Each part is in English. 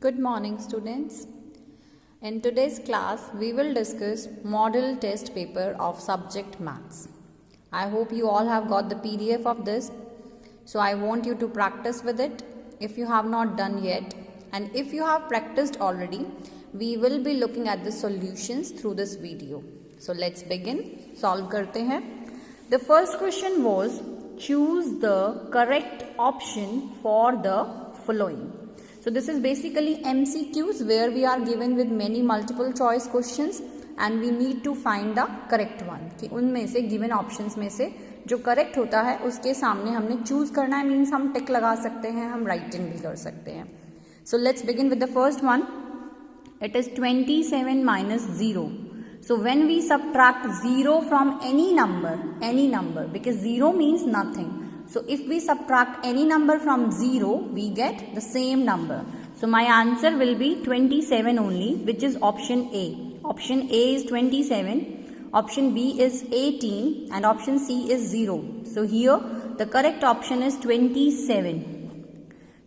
Good morning, students. In today's class, we will discuss model test paper of subject maths. I hope you all have got the PDF of this. So I want you to practice with it if you have not done yet. And if you have practiced already, we will be looking at the solutions through this video. So let's begin. Solve karte hain. The first question was, choose the correct option for the following. So this is basically MCQs where we are given with many multiple choice questions and we need to find the correct one. कि उनमें से given options में से जो correct होता है उसके सामने हमने choose करना है, means हम tick लगा सकते हैं, हम writing भी कर सकते हैं. So let's begin with the first one. It is 27 minus 0. So when we subtract 0 from any number, because 0 means nothing. So if we subtract any number from 0, we get the same number. So my answer will be 27 only, which is option A. Option A is 27, option B is 18 and option C is 0. So here the correct option is 27.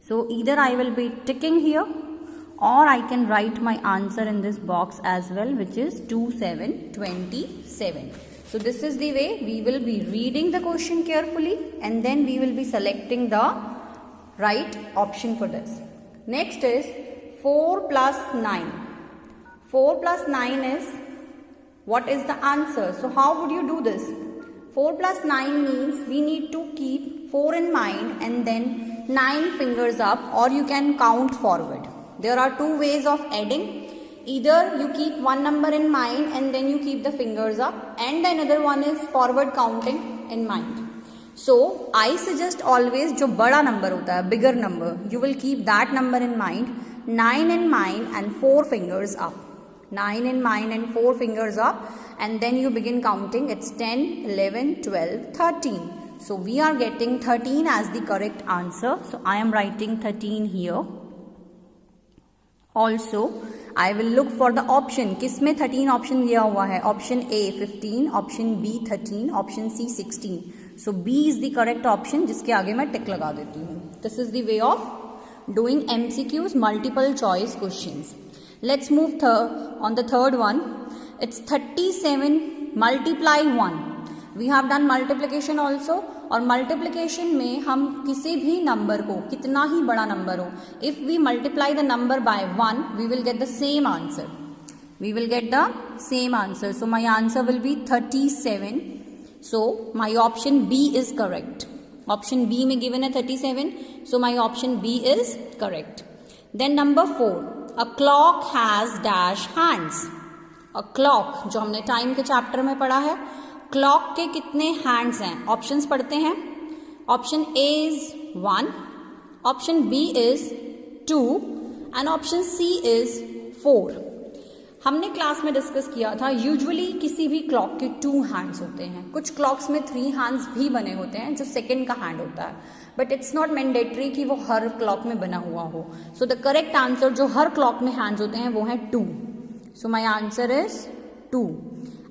So either I will be ticking here or I can write my answer in this box as well, which is 27. So this is the way we will be reading the question carefully and then we will be selecting the right option for this. Next is 4 plus 9. 4 plus 9 is, what is the answer? So how would you do this? 4 plus 9 means we need to keep 4 in mind and then 9 fingers up, or you can count forward. There are two ways of adding. Either you keep one number in mind and then you keep the fingers up, and another one is forward counting in mind. So I suggest always जो बड़ा number होता है, bigger number, you will keep that number in mind, 9 in mind and 4 fingers up. 9 in mind and 4 fingers up, and then you begin counting. It's 10, 11, 12, 13. So we are getting 13 as the correct answer. So I am writing 13 here. Also, I will look for the option. किसमें 13 option दिया हुआ है? Option A 15, option B 13, option C 16. So B is the correct option, जिसके आगे मैं tick लगा देती हूँ. This is the way of doing MCQs, multiple choice questions. Let's move on the third one. It's 37 multiply 1. We have done multiplication also. और multiplication में हम किसी भी नंबर को, कितना ही बड़ा नंबर हो, if we multiply the number by 1, we will get the same answer. We will get the same answer. So my answer will be 37. So my option B is correct. Option B में given है 37. So my option B is correct. Then number 4, a clock has dash hands. A clock जो हमने time के chapter में पढ़ा है, clock के कितने हैंड्स हैं? ऑप्शंस पढ़ते हैं. Option A is 1, option B is 2 and option C is 4. हमने क्लास में डिस्कस किया था, यूजुअली किसी भी क्लॉक के 2 हैंड्स होते हैं. कुछ क्लॉक्स में 3 हैंड्स भी बने होते हैं जो सेकंड का हैंड होता है, बट इट्स नॉट मैंडेटरी कि वो हर क्लॉक में बना हुआ हो. सो द करेक्ट आंसर जो हर क्लॉक में हैंड्स होते हैं वो है 2. So my answer is 2.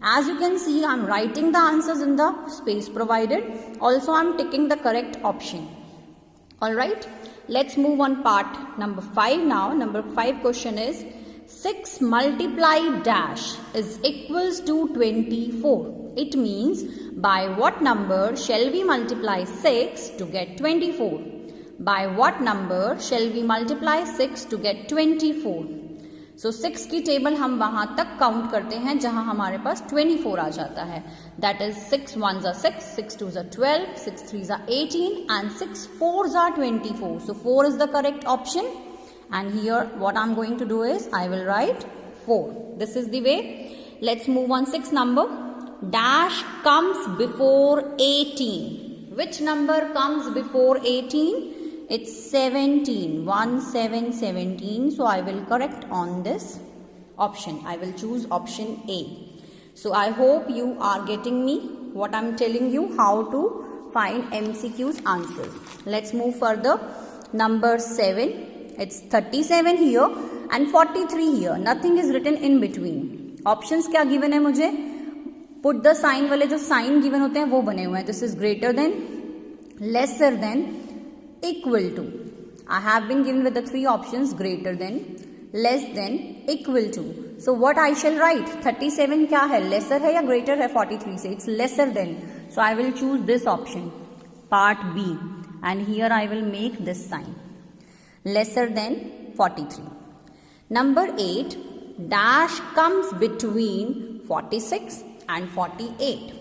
As you can see, I am writing the answers in the space provided. Also, I am ticking the correct option. Alright, let's move on part number 5 now. Number 5 question is, 6 multiply dash is equals to 24. It means, by what number shall we multiply 6 to get 24? By what number shall we multiply 6 to get 24? सो 6 की table हम वहां तक count करते हैं जहां हमारे पास 24 आ जाता है. That is 6 1s are 6, 6 2s are 12, 6 3s are 18 and 6 4s are 24. So 4 is the correct option, and here what I'm going to do is I will write 4. This is the way. Let's move on. 6th number. Dash comes before 18. Which number comes before 18? It's 17. 1 7 17. So I will correct on this option. I will choose option A. So I hope you are getting me what I'm telling you, how to find MCQ's answers. Let's move further. Number 7. It's 37 here and 43 here. Nothing is written in between. Options क्या given है मुझे? Put the sign वाले जो sign given होते हैं वो बने हुए हैं. This is greater than, lesser than, equal to. I have been given with the three options greater than, less than, equal to. So what I shall write? 37 क्या है? Lesser है या greater है 43 से? It's lesser than. So I will choose this option, part B, and here I will make this sign. Lesser than 43. Number 8, dash comes between 46 and 48.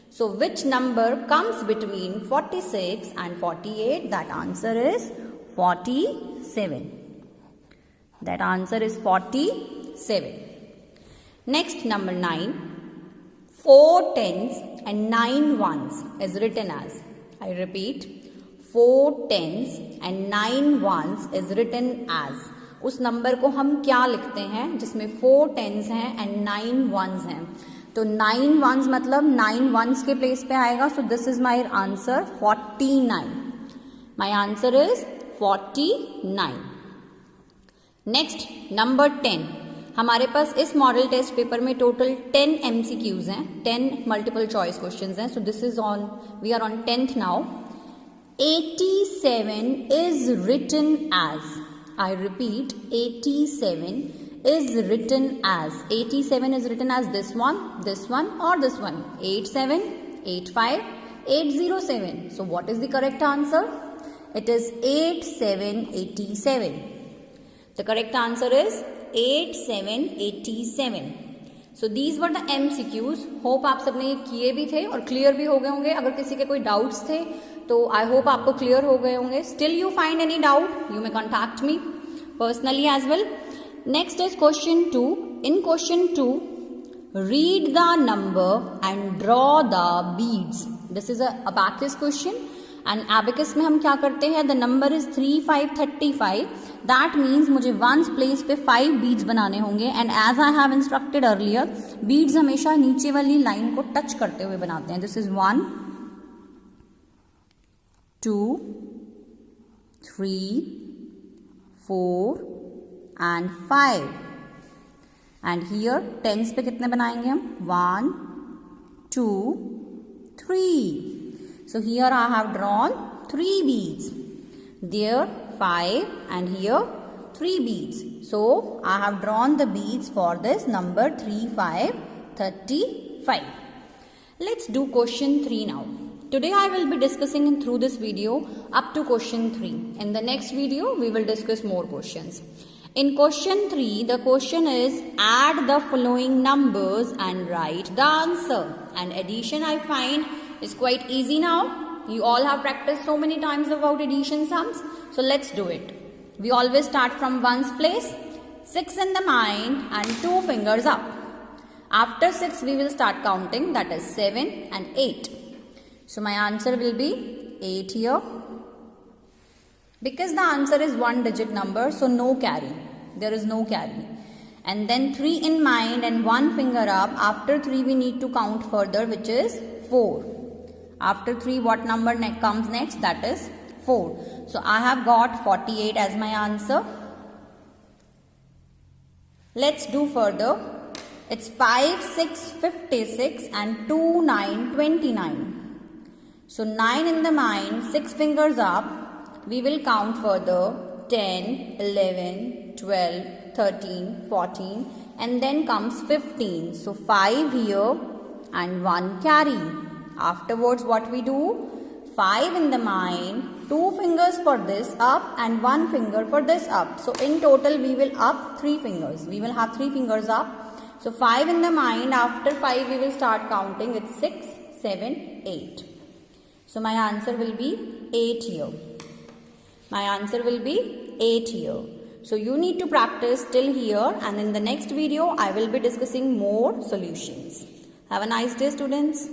So which number comes between 46 and 48? That answer is 47. That answer is 47. Next, number 9. 4 tens and 9 ones is written as, I repeat, 4 tens and 9 ones is written as. उस number को हम क्या लिखते हैं जिसमें 4 tense हैं and 9 once हैं? तो 9 वंस मतलब 9 वंस के प्लेस पे आएगा. So this is my answer 49. My answer is 49. Next, number 10. हमारे पास इस मॉडल टेस्ट पेपर में टोटल 10 MCQs हैं, 10 मल्टीपल चॉइस क्वेश्चंस हैं. So this is on, we are on 10th now. 87 is written as, I repeat, 87 is written as. 87 is written as this one, or this one. 87, 85, 807. So what is the correct answer? It is 8787. The correct answer is 8787. So these were the MCQs. Hope आप सबने किए भी थे और clear भी हो गए होंगे. अगर किसी के कोई डाउट्स थे तो आई होप आपको क्लियर हो गए होंगे. Still you find any doubt, you may contact me personally as well. Next is question 2. In question 2, read the number and draw the beads. This is a abacus question, and abacus में हम क्या करते हैं? The number is 3, 5, 35. That means मुझे ones place पे 5 beads बनाने होंगे, and as I have instructed earlier, beads हमेशा नीचे वाली लाइन को टच करते हुए बनाते हैं. This is 1, 2, 3, 4 and 5. And here tens पे कितने बनाएंगे हम? 1, 2, 3. So here I have drawn 3 beads. There 5 and here 3 beads. So I have drawn the beads for this number 3, 5, 35. Let's do question 3 now. Today I will be discussing through this video up to question 3. In the next video we will discuss more questions. In question 3, the question is add the following numbers and write the answer. And addition I find is quite easy now. You all have practiced so many times about addition sums. So let's do it. We always start from ones place, 6 in the mind and 2 fingers up. After 6 we will start counting, that is 7 and 8. So my answer will be 8 here. Because the answer is 1 digit number, so no carry. There is no carry. And then 3 in mind and 1 finger up. After 3 we need to count further, which is 4. After 3 what number comes next? That is 4. So I have got 48 as my answer. Let's do further. It's 5, 6, 56 and 2, 9, 29. So 9 in the mind, 6 fingers up. We will count further 10, 11, 12, 13, 14 and then comes 15. So 5 here and 1 carry. Afterwards what we do? 5 in the mind, 2 fingers for this up and 1 finger for this up. So in total we will up 3 fingers. We will have 3 fingers up. So 5 in the mind, after 5 we will start counting. It's 6, 7, 8. So my answer will be 8 here. My answer will be 8 here. So you need to practice till here, and in the next video I will be discussing more solutions. Have a nice day, students.